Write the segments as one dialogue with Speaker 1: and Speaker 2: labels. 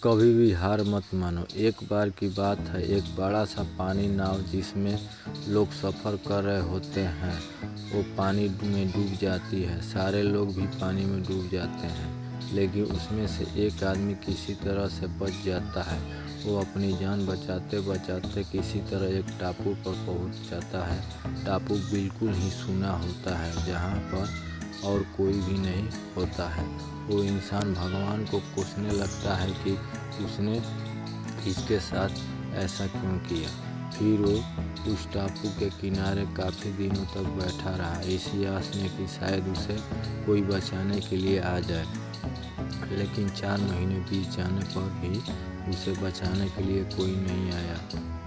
Speaker 1: कभी भी हार मत मानो। एक बार की बात है, एक बड़ा सा पानी नाव जिसमें लोग सफ़र कर रहे होते हैं वो पानी में डूब जाती है। सारे लोग भी पानी में डूब जाते हैं, लेकिन उसमें से एक आदमी किसी तरह से बच जाता है। वो अपनी जान बचाते बचाते किसी तरह एक टापू पर पहुंच जाता है। टापू बिल्कुल ही सूना होता है, जहाँ पर और कोई भी नहीं होता है। वो इंसान भगवान को कोसने लगता है कि उसने इसके साथ ऐसा क्यों किया। फिर वो उस टापू के किनारे काफ़ी दिनों तक बैठा रहा, इसी आस में कि शायद उसे कोई बचाने के लिए आ जाए। लेकिन 4 महीने बीत जाने पर भी उसे बचाने के लिए कोई नहीं आया।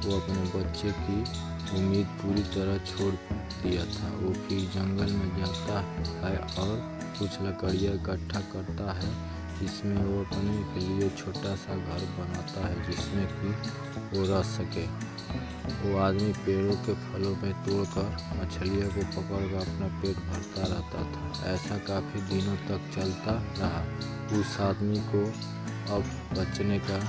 Speaker 1: वो अपने बच्चे की उम्मीद पूरी तरह छोड़ दिया था। वो फिर जंगल में जाता है और कुछ लकड़ियाँ इकट्ठा करता है, जिसमें वो अपने के लिए छोटा सा घर बनाता है जिसमें कि वो रह सके। वो आदमी पेड़ों के फलों में तोड़कर मछलियों को पकड़कर अपना पेट भरता रहता था। ऐसा काफ़ी दिनों तक चलता रहा। उस आदमी को अब बचने का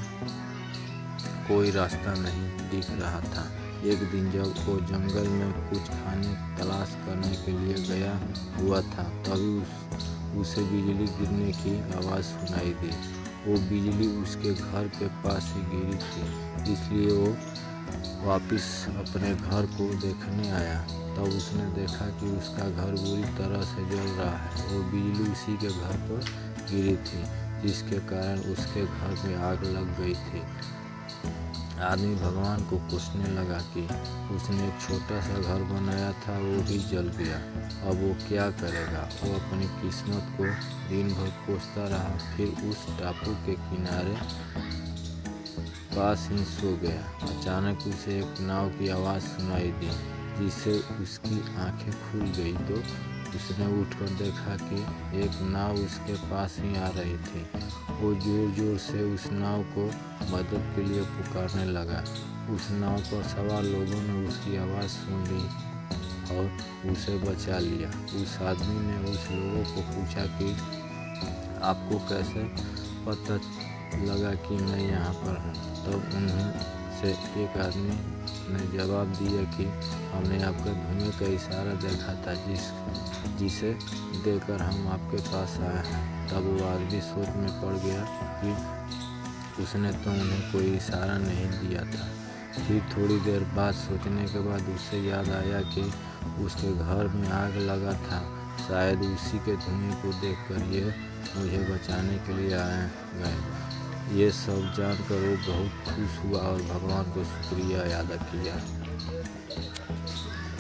Speaker 1: कोई रास्ता नहीं दिख रहा था। एक दिन जब वो जंगल में कुछ खाने तलाश करने के लिए गया हुआ था, तभी उसे बिजली गिरने की आवाज़ सुनाई दी। वो बिजली उसके घर के पास ही गिरी थी, इसलिए वो वापस अपने घर को देखने आया। तब उसने देखा कि उसका घर बुरी तरह से जल रहा है। वो बिजली उसी के घर पर गिरी थी, जिसके कारण उसके घर में आग लग गई थी। आदमी भगवान को कोसने लगा कि उसने एक छोटा सा घर बनाया था, वो भी जल गया। अब वो क्या करेगा। वो अपनी किस्मत को दिन भर कोसता रहा। फिर उस टापू के किनारे पास ही सो गया। अचानक उसे एक नाव की आवाज़ सुनाई दी, जिससे उसकी आंखें खुल गई। तो उसने उठकर देखा कि एक नाव उसके पास ही आ रही थी। वो जोर जोर से उस नाव को मदद के लिए पुकारने लगा। उस नाव पर सवार लोगों ने उसकी आवाज़ सुन ली और उसे बचा लिया। उस आदमी ने उस लोगों को पूछा कि आपको कैसे पता लगा कि मैं यहाँ पर हूँ। तब उन्हीं से एक आदमी ने जवाब दिया कि हमने आपका धुएं का इशारा देखा था, जिसे देखकर हम आपके पास आए हैं। तब वो आदमी सोच में पड़ गया कि उसने तो उन्हें कोई इशारा नहीं दिया था। फिर थोड़ी देर बाद सोचने के बाद उसे याद आया कि उसके घर में आग लगा था। शायद उसी के धुएं को देखकर ये मुझे बचाने के लिए आए गए। ये सब जानकर वो बहुत खुश हुआ और भगवान को शुक्रिया अदा किया।